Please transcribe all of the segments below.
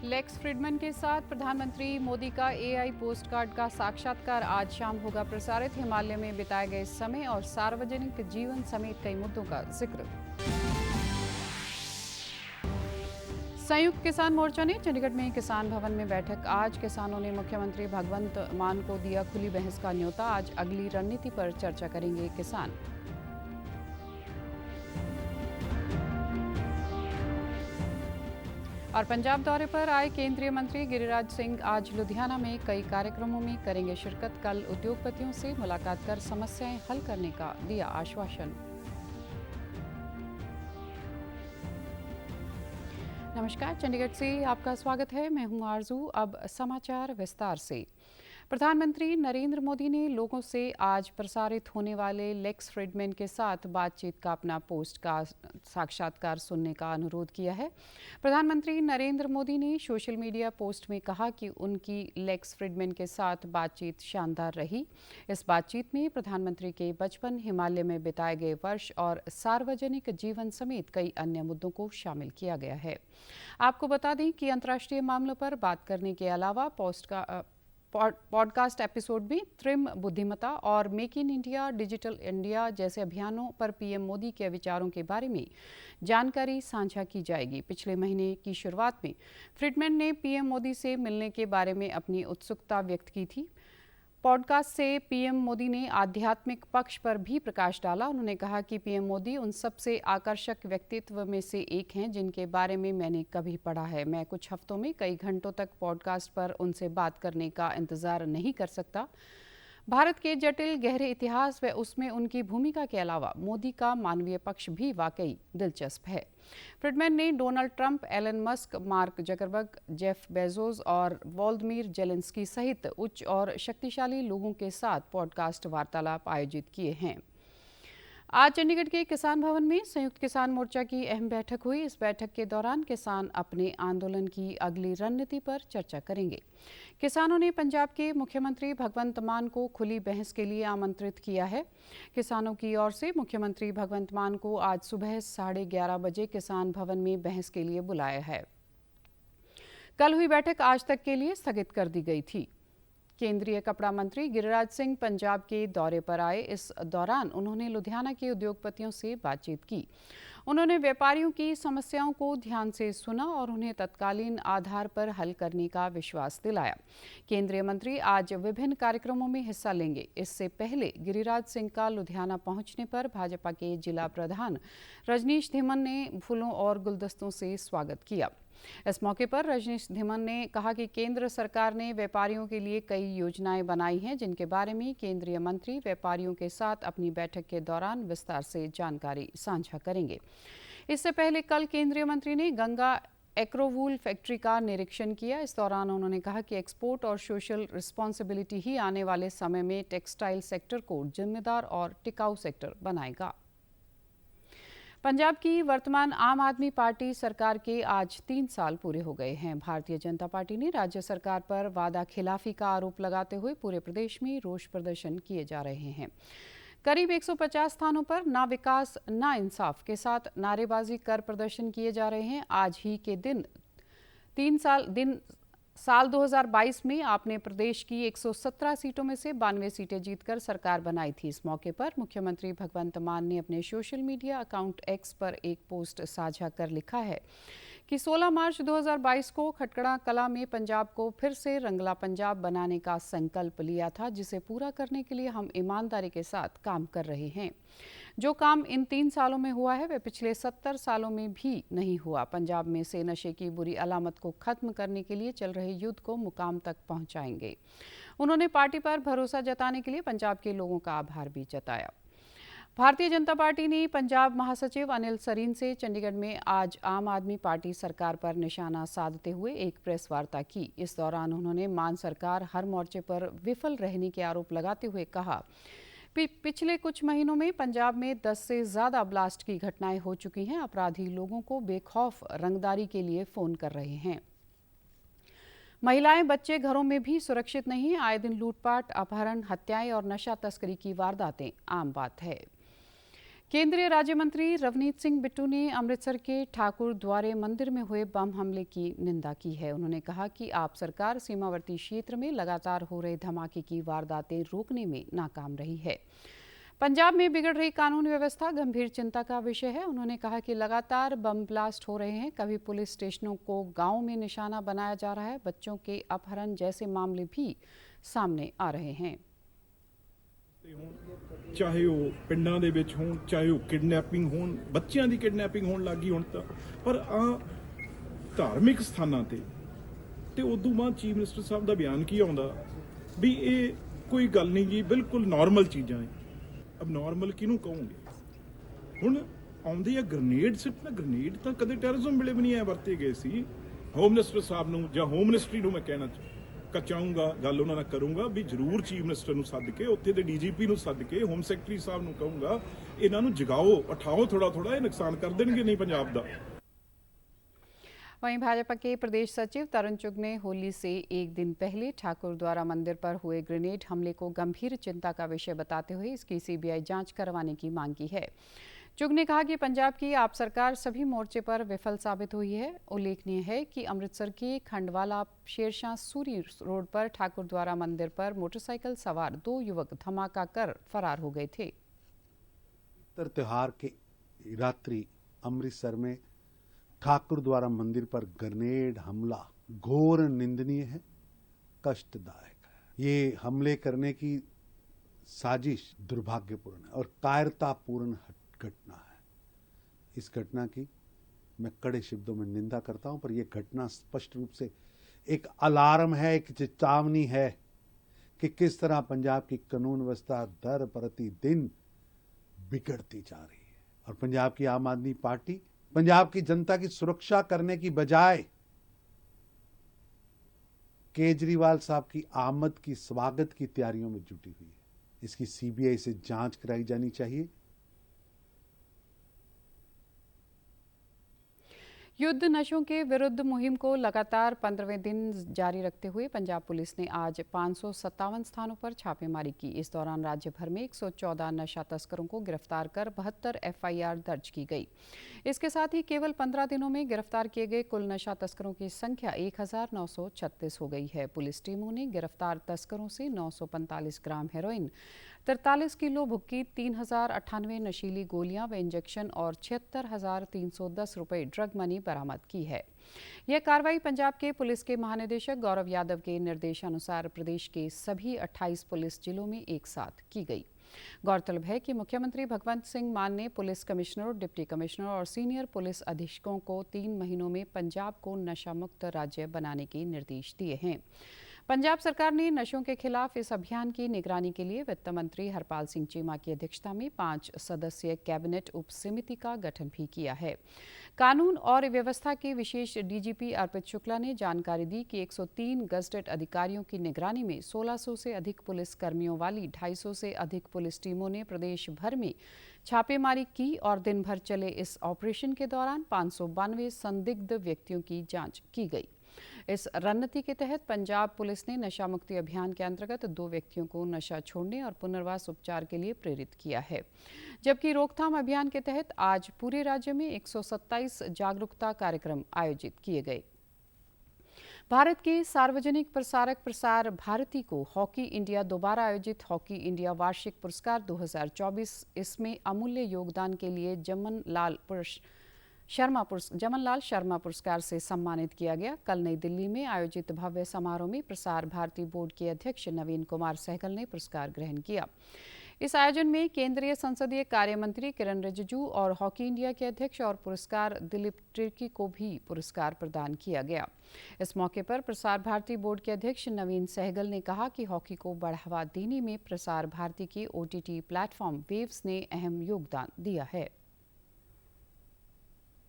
Lex Fridman के साथ प्रधानमंत्री मोदी का एआई पोस्टकार्ड का साक्षात्कार आज शाम होगा प्रसारित। हिमालय में बिताए गए समय और सार्वजनिक जीवन समेत कई मुद्दों का जिक्र। संयुक्त किसान मोर्चा ने चंडीगढ़ में किसान भवन में बैठक। आज किसानों ने मुख्यमंत्री भगवंत मान को दिया खुली बहस का न्योता। आज अगली रणनीति पर चर्चा करेंगे किसान। और पंजाब दौरे पर आए केंद्रीय मंत्री गिरिराज सिंह आज लुधियाना में कई कार्यक्रमों में करेंगे शिरकत। कल उद्योगपतियों से मुलाकात कर समस्याएं हल करने का दिया आश्वासन। नमस्कार, चंडीगढ़ से आपका स्वागत है। मैं हूं आरजू। अब समाचार विस्तार से। प्रधानमंत्री नरेंद्र मोदी ने लोगों से आज प्रसारित होने वाले लेक्स फ्रीडमैन के साथ बातचीत का अपना पोस्ट का साक्षात्कार सुनने का अनुरोध किया है। प्रधानमंत्री नरेंद्र मोदी ने सोशल मीडिया पोस्ट में कहा कि उनकी लेक्स फ्रीडमैन के साथ बातचीत शानदार रही। इस बातचीत में प्रधानमंत्री के बचपन, हिमालय में बिताए गए वर्ष और सार्वजनिक जीवन समेत कई अन्य मुद्दों को शामिल किया गया है। आपको बता दें कि अंतर्राष्ट्रीय मामलों पर बात करने के अलावा पॉडकास्ट एपिसोड में त्रिम बुद्धिमत्ता और make in India, digital India जैसे अभियानों पर पीएम मोदी के विचारों के बारे में जानकारी साझा की जाएगी। पिछले महीने की शुरुआत में फ्रीडमैन ने पीएम मोदी से मिलने के बारे में अपनी उत्सुकता व्यक्त की थी। पॉडकास्ट से पीएम मोदी ने आध्यात्मिक पक्ष पर भी प्रकाश डाला। उन्होंने कहा कि पीएम मोदी उन सबसे आकर्षक व्यक्तित्व में से एक हैं जिनके बारे में मैंने कभी पढ़ा है। मैं कुछ हफ्तों में कई घंटों तक पॉडकास्ट पर उनसे बात करने का इंतजार नहीं कर सकता। भारत के जटिल गहरे इतिहास व उसमें उनकी भूमिका के अलावा मोदी का मानवीय पक्ष भी वाकई दिलचस्प है। फ्रीडमैन ने Donald Trump, Elon Musk, Mark Zuckerberg, Jeff Bezos और वोलोदिमीर जेलेंस्की सहित उच्च और शक्तिशाली लोगों के साथ पॉडकास्ट वार्तालाप आयोजित किए हैं। आज चंडीगढ़ के किसान भवन में संयुक्त किसान मोर्चा की अहम बैठक हुई। इस बैठक के दौरान किसान अपने आंदोलन की अगली रणनीति पर चर्चा करेंगे। किसानों ने पंजाब के मुख्यमंत्री भगवंत मान को खुली बहस के लिए आमंत्रित किया है। किसानों की ओर से मुख्यमंत्री भगवंत मान को आज सुबह 11:30 बजे किसान भवन में बहस के लिए बुलाया है। कल हुई बैठक आज तक के लिए स्थगित कर दी गई थी। केंद्रीय कपड़ा मंत्री गिरिराज सिंह पंजाब के दौरे पर आए। इस दौरान उन्होंने लुधियाना के उद्योगपतियों से बातचीत की। उन्होंने व्यापारियों की समस्याओं को ध्यान से सुना और उन्हें तत्कालीन आधार पर हल करने का विश्वास दिलाया। केंद्रीय मंत्री आज विभिन्न कार्यक्रमों में हिस्सा लेंगे। इससे पहले गिरिराज सिंह का लुधियाना पहुंचने पर भाजपा के जिला प्रधान रजनीश धीमन ने फूलों और गुलदस्तों से स्वागत किया। इस मौके पर रजनीश धीमन ने कहा कि केंद्र सरकार ने व्यापारियों के लिए कई योजनाएं बनाई हैं जिनके बारे में केंद्रीय मंत्री व्यापारियों के साथ अपनी बैठक के दौरान विस्तार से जानकारी साझा करेंगे। इससे पहले कल केंद्रीय मंत्री ने गंगा एग्रोवूल फैक्ट्री का निरीक्षण किया। इस दौरान उन्होंने कहा कि एक्सपोर्ट और सोशल रिस्पॉन्सिबिलिटी ही आने वाले समय में टेक्सटाइल सेक्टर को जिम्मेदार और टिकाऊ सेक्टर बनाएगा। पंजाब की वर्तमान आम आदमी पार्टी सरकार के आज 3 साल पूरे हो गए हैं। भारतीय जनता पार्टी ने राज्य सरकार पर वादा खिलाफी का आरोप लगाते हुए पूरे प्रदेश में रोष प्रदर्शन किए जा रहे हैं। करीब 150 स्थानों पर ना विकास ना इंसाफ के साथ नारेबाजी कर प्रदर्शन किए जा रहे हैं। आज ही के दिन साल 2022 में आपने प्रदेश की 117 सीटों में से 92 सीटें जीतकर सरकार बनाई थी। इस मौके पर मुख्यमंत्री भगवंत मान ने अपने सोशल मीडिया अकाउंट एक्स पर एक पोस्ट साझा कर लिखा है कि 16 मार्च 2022 को खटकड़ा कला में पंजाब को फिर से रंगला पंजाब बनाने का संकल्प लिया था, जिसे पूरा करने के लिए हम ईमानदारी के साथ काम कर रहे हैं। जो काम इन 3 सालों में हुआ है वह पिछले 70 सालों में भी नहीं हुआ। पंजाब में से नशे की बुरी अलामत को खत्म करने के लिए चल रहे युद्ध को मुकाम तक पहुंचाएंगे। उन्होंने पार्टी पर भरोसा जताने के लिए पंजाब के लोगों का आभार भी जताया। भारतीय जनता पार्टी ने पंजाब महासचिव अनिल सरीन से चंडीगढ़ में आज आम आदमी पार्टी सरकार पर निशाना साधते हुए एक प्रेस वार्ता की। इस दौरान उन्होंने मान सरकार हर मोर्चे पर विफल रहने के आरोप लगाते हुए कहा पिछले कुछ महीनों में पंजाब में 10 से ज़्यादा ब्लास्ट की घटनाएं हो चुकी हैं। अपराधी लोगों को बेखौफ रंगदारी के लिए फ़ोन कर रहे हैं। महिलाएं, बच्चे घरों में भी सुरक्षित नहीं। आए दिन लूटपाट, अपहरण, हत्याएं और नशा तस्करी की वारदातें आम बात है। केंद्रीय राज्य मंत्री रवनीत सिंह बिट्टू ने अमृतसर के ठाकुर द्वारे मंदिर में हुए बम हमले की निंदा की है। उन्होंने कहा कि आप सरकार सीमावर्ती क्षेत्र में लगातार हो रहे धमाके की वारदातें रोकने में नाकाम रही है। पंजाब में बिगड़ रही कानून व्यवस्था गंभीर चिंता का विषय है। उन्होंने कहा कि लगातार बम ब्लास्ट हो रहे हैं, कभी पुलिस स्टेशनों को गांव में निशाना बनाया जा रहा है, बच्चों के अपहरण जैसे मामले भी सामने आ रहे हैं। चाहे वो पिंडां दे विच होण, चाहे वो किडनैपिंग होण, बच्चियां दी किडनैपिंग होण लगी हुण तां, पर धार्मिक स्थानां ते उदों बाद चीफ मिनिस्टर साहब दा बयान की आउंदा भी ये कोई गल नहीं जी, बिल्कुल नॉर्मल चीज़ां है। अब नॉर्मल किहनूं कहोगे? हुण आउंदे आ ग्रेनेड सिट, ग्रेनेड तां कदे टैररिज्म वेले भी नहीं वरते गए सी। होम मिनिस्टर साहब नूं जां होम मिनिस्ट्री नूं मैं कहना चाहूँगा, गल उन्हां नाल करूँगा भी जरूर चीफ मिनिस्टर नूं सद के, उत्थे दे DGP नूं सद के, होम सैकटरी साहब नूं कहूँगा इन्हां नूं जगाओ, उठाओ थोड़ा थोड़ा, ये नुकसान कर देणगे नहीं पंजाब दा। वहीं भाजपा के प्रदेश सचिव तरुण चुग ने होली से एक दिन पहले ठाकुर द्वारा मंदिर पर हुए ग्रेनेड हमले को गंभीर चिंता का विषय बताते हुए इसकी CBI जांच करवाने की मांग की है। चुग ने कहा कि पंजाब की आप सरकार सभी मोर्चे पर विफल साबित हुई है। उल्लेखनीय है कि अमृतसर के खंडवाला शेरशाह सूरी रोड पर ठाकुर द्वारा मंदिर पर मोटरसाइकिल सवार 2 युवक धमाका कर फरार हो गए थे। त्योहार के रात्रि अमृतसर में ठाकुर द्वारा मंदिर पर ग्रेनेड हमला घोर निंदनीय है, कष्टदायक है। ये हमले करने की साजिश दुर्भाग्यपूर्ण है और कायरतापूर्ण घटना है। इस घटना की मैं कड़े शब्दों में निंदा करता हूं, पर यह घटना स्पष्ट रूप से एक अलार्म है, एक चेतावनी है कि किस तरह पंजाब की कानून व्यवस्था दर प्रतिदिन बिगड़ती जा रही है। और पंजाब की आम आदमी पार्टी पंजाब की जनता की सुरक्षा करने की बजाय केजरीवाल साहब की आमद की स्वागत की तैयारियों में जुटी हुई है। इसकी CBI से जांच कराई जानी चाहिए। युद्ध नशों के विरुद्ध मुहिम को लगातार 15वें दिन जारी रखते हुए पंजाब पुलिस ने आज 557 स्थानों पर छापेमारी की। इस दौरान राज्य भर में 114 नशा तस्करों को गिरफ्तार कर 72 FIR दर्ज की गई। इसके साथ ही केवल 15 दिनों में गिरफ्तार किए गए कुल नशा तस्करों की संख्या 1936 हो गई है। पुलिस टीमों ने गिरफ्तार तस्करों से 945 ग्राम हेरोइन, 43 किलो भुक्की, 3098 नशीली गोलियां व इंजेक्शन और 76,310 रुपये ड्रग मनी बरामद की है। यह कार्रवाई पंजाब के पुलिस के महानिदेशक गौरव यादव के निर्देशानुसार प्रदेश के सभी 28 पुलिस जिलों में एक साथ की गई। गौरतलब है कि मुख्यमंत्री भगवंत सिंह मान ने पुलिस कमिश्नर, डिप्टी कमिश्नर और सीनियर पुलिस अधीक्षकों को 3 महीनों में पंजाब को नशा मुक्त राज्य बनाने के निर्देश दिए हैं। पंजाब सरकार ने नशों के खिलाफ इस अभियान की निगरानी के लिए वित्त मंत्री हरपाल सिंह चीमा की अध्यक्षता में 5 सदस्यीय कैबिनेट उप समिति का गठन भी किया है। कानून और व्यवस्था के विशेष DGP अर्पित शुक्ला ने जानकारी दी कि 103 गजटेड अधिकारियों की निगरानी में 1600 से अधिक पुलिस कर्मियों वाली 250 से अधिक पुलिस टीमों ने प्रदेश भर में छापेमारी की और दिन भर चले इस ऑपरेशन के दौरान 592 संदिग्ध व्यक्तियों की जांच की गई। इस रणनीति के तहत पंजाब पुलिस ने नशा मुक्ति अभियान के अंतर्गत 2 व्यक्तियों को नशा छोड़ने और पुनर्वास उपचार के लिए प्रेरित किया है, जबकि रोकथाम अभियान के तहत आज पूरे राज्य में 127 जागरूकता कार्यक्रम आयोजित किए गए। भारत के सार्वजनिक प्रसारक प्रसार भारती को हॉकी इंडिया दोबारा आयोजित हॉकी इंडिया वार्षिक पुरस्कार 2024 इसमें अमूल्य योगदान के लिए जमन लाल शर्मा पुरस्कार से सम्मानित किया गया। कल नई दिल्ली में आयोजित भव्य समारोह में प्रसार भारती बोर्ड के अध्यक्ष नवीन कुमार सहगल ने पुरस्कार ग्रहण किया। इस आयोजन में केंद्रीय संसदीय कार्य मंत्री किरण रिजिजू और हॉकी इंडिया के अध्यक्ष और पुरस्कार दिलीप तिर्की को भी पुरस्कार प्रदान किया गया। इस मौके पर प्रसार भारती बोर्ड के अध्यक्ष नवीन सहगल ने कहा कि हॉकी को बढ़ावा देने में प्रसार भारती के OTT प्लेटफॉर्म वेव्स ने अहम योगदान दिया है।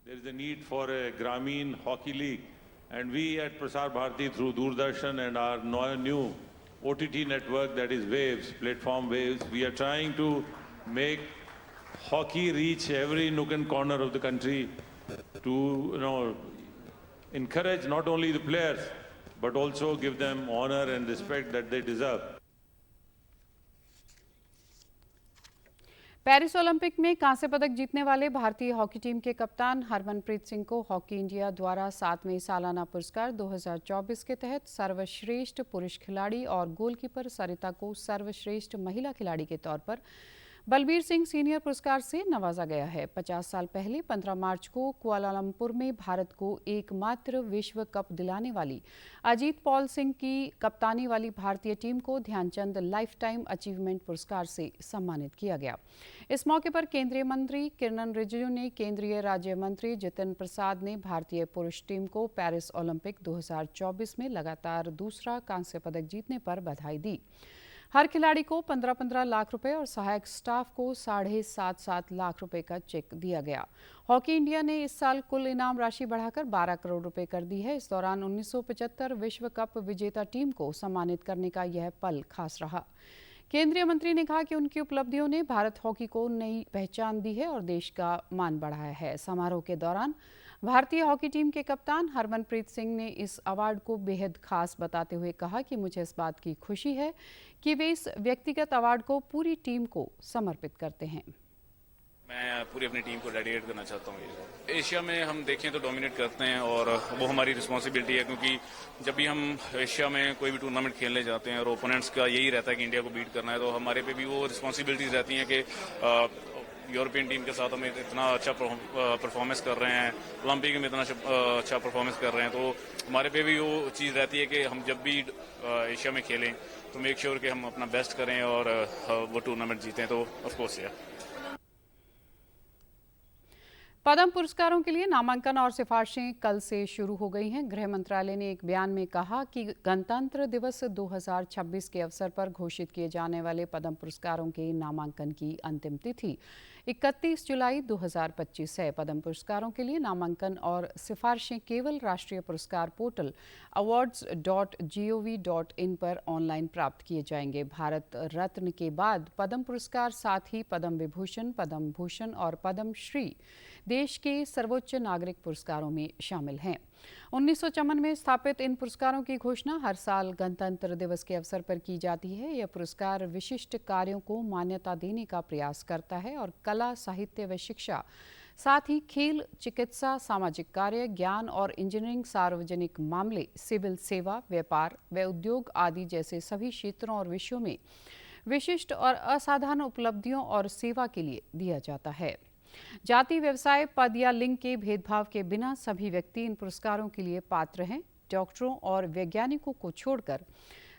There is a need for a Grameen Hockey League, and we at Prasar Bharati through Doordarshan and our new OTT network, that is Waves, platform Waves, we are trying to make hockey reach every nook and corner of the country to encourage not only the players but also give them honor and respect that they deserve. Paris Olympic में कांस्य पदक जीतने वाले भारतीय hockey team के कप्तान हरमनप्रीत सिंह को hockey India द्वारा 7वें सालाना पुरस्कार 2024 के तहत सर्वश्रेष्ठ पुरुष खिलाड़ी और गोलकीपर सरिता को सर्वश्रेष्ठ महिला खिलाड़ी के तौर पर बलबीर सिंह सीनियर पुरस्कार से नवाजा गया है। 50 साल पहले 15 मार्च को कुआलालंपुर में भारत को एकमात्र विश्व कप दिलाने वाली अजीत पॉल सिंह की कप्तानी वाली भारतीय टीम को ध्यानचंद लाइफ टाइम अचीवमेंट पुरस्कार से सम्मानित किया गया। इस मौके पर केंद्रीय मंत्री किरण रिजिजू ने केंद्रीय राज्य मंत्री जितिन प्रसाद ने भारतीय पुरुष टीम को पेरिस ओलंपिक 2024 में लगातार दूसरा कांस्य पदक जीतने पर बधाई दी। हर खिलाड़ी को 15-15 लाख रुपए और सहायक स्टाफ को 7.5 लाख रुपए का चेक दिया गया। हॉकी इंडिया ने इस साल कुल इनाम राशि बढ़ाकर 12 करोड़ रुपए कर दी है। इस दौरान 1975 विश्व कप विजेता टीम को सम्मानित करने का यह पल खास रहा। केंद्रीय मंत्री ने कहा कि उनकी उपलब्धियों ने भारत हॉकी को नई पहचान दी है और देश का मान बढ़ाया है। समारोह के दौरान भारतीय हॉकी टीम के कप्तान हरमनप्रीत सिंह ने इस अवार्ड को बेहद खास बताते हुए कहा कि मुझे इस बात की खुशी है कि वे इस व्यक्तिगत अवार्ड को पूरी टीम को समर्पित करते हैं। मैं पूरी अपनी टीम को डेडिकेट करना चाहता हूँ। एशिया में हम देखें तो डोमिनेट करते हैं और वो हमारी रिस्पॉन्सिबिलिटी है, क्योंकि जब भी हम एशिया में कोई भी टूर्नामेंट खेलने जाते हैं और ओपोनेंट्स का यही रहता है कि इंडिया को बीट करना है, तो हमारे पे भी वो रिस्पॉन्सिबिलिटीज रहती हैं कि यूरोपियन टीम के साथ हम इतना अच्छा परफॉर्मेंस कर रहे हैं, ओलंपिक में इतना अच्छा परफॉर्मेंस कर रहे हैं, तो हमारे पे भी वो चीज़ रहती है कि हम जब भी एशिया में खेलें तो मेक श्योर कि हम अपना बेस्ट करें और वो टूर्नामेंट जीतें। तो ऑफ कोर्स पद्म पुरस्कारों के लिए नामांकन और सिफारिशें कल से शुरू हो गई हैं। गृह मंत्रालय ने एक बयान में कहा कि गणतंत्र दिवस 2026 के अवसर पर घोषित किए जाने वाले पद्म पुरस्कारों के नामांकन की अंतिम तिथि 31 जुलाई 2025 है। पद्म पुरस्कारों के लिए नामांकन और सिफारिशें केवल राष्ट्रीय पुरस्कार पोर्टल awards.gov.in पर ऑनलाइन प्राप्त किए जाएंगे। भारत रत्न के बाद पद्म पुरस्कार, साथ ही पद्म विभूषण, पद्म भूषण और पद्म श्री देश के सर्वोच्च नागरिक पुरस्कारों में शामिल हैं। 1954 में स्थापित इन पुरस्कारों की घोषणा हर साल गणतंत्र दिवस के अवसर पर की जाती है। यह पुरस्कार विशिष्ट कार्यों को मान्यता देने का प्रयास करता है और कला, साहित्य व शिक्षा, साथ ही खेल, चिकित्सा, सामाजिक कार्य, ज्ञान और इंजीनियरिंग, सार्वजनिक मामले, सिविल सेवा, व्यापार व उद्योग आदि जैसे सभी क्षेत्रों और विषयों में विशिष्ट और असाधारण उपलब्धियों और सेवा के लिए दिया जाता है। जाति, व्यवसाय, पद या लिंग के भेदभाव के बिना सभी व्यक्ति इन पुरस्कारों के लिए पात्र हैं। डॉक्टरों और वैज्ञानिकों को छोड़कर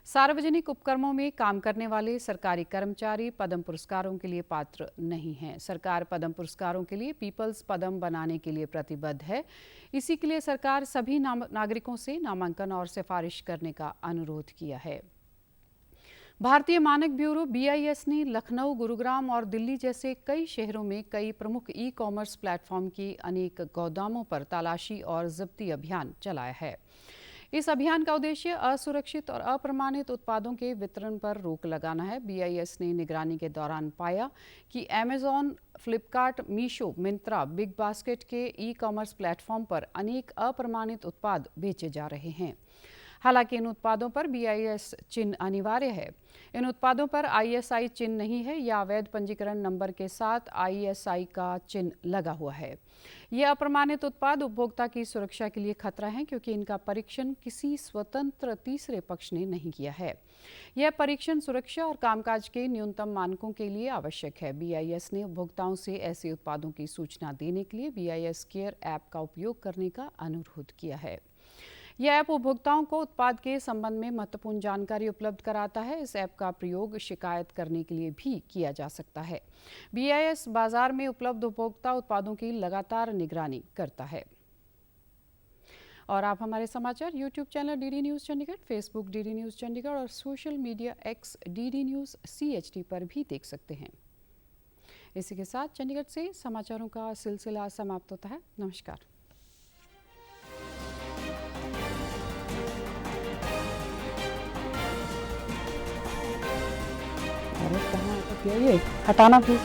सार्वजनिक उपक्रमों में काम करने वाले सरकारी कर्मचारी पद्म पुरस्कारों के लिए पात्र नहीं हैं। सरकार पद्म पुरस्कारों के लिए पीपल्स पद्म बनाने के लिए प्रतिबद्ध है। इसी के लिए सरकार सभी नागरिकों से नामांकन और सिफारिश करने का अनुरोध किया है। भारतीय मानक ब्यूरो BIS ने लखनऊ, गुरुग्राम और दिल्ली जैसे कई शहरों में कई प्रमुख ई-कॉमर्स प्लेटफॉर्म के अनेक गोदामों पर तलाशी और जब्ती अभियान चलाया है। इस अभियान का उद्देश्य असुरक्षित और अप्रमाणित उत्पादों के वितरण पर रोक लगाना है। BIS ने निगरानी के दौरान पाया कि Amazon, Flipkart, Meesho, Myntra, big basket के ई-कॉमर्स प्लेटफॉर्म पर अनेक अप्रमाणित उत्पाद बेचे जा रहे हैं। हालांकि इन उत्पादों पर BIS चिन्ह अनिवार्य है। इन उत्पादों पर ISI चिन्ह नहीं है या अवैध पंजीकरण नंबर के साथ ISI का चिन्ह लगा हुआ है। ये अप्रमाणित उत्पाद उपभोक्ता की सुरक्षा के लिए खतरा है, क्योंकि इनका परीक्षण किसी स्वतंत्र तीसरे पक्ष ने नहीं किया है। यह परीक्षण सुरक्षा और कामकाज के न्यूनतम मानकों के लिए आवश्यक है। BIS ने उपभोक्ताओं से ऐसे उत्पादों की सूचना देने के लिए BIS केयर ऐप का उपयोग करने का अनुरोध किया है। यह ऐप उपभोक्ताओं को उत्पाद के संबंध में महत्वपूर्ण जानकारी उपलब्ध कराता है। इस ऐप का प्रयोग शिकायत करने के लिए भी किया जा सकता है। BIS बाजार में उपलब्ध उपभोक्ता उत्पादों की लगातार निगरानी करता है। और आप हमारे समाचार YouTube channel DD news Chandigarh, Facebook DD news Chandigarh और social media X DD news CHD पर भी देख सकते हैं। इसी के साथ चंडीगढ़ से समाचारों का सिलसिला समाप्त होता है। नमस्कार। कहाँ ये हटाना प्लीज।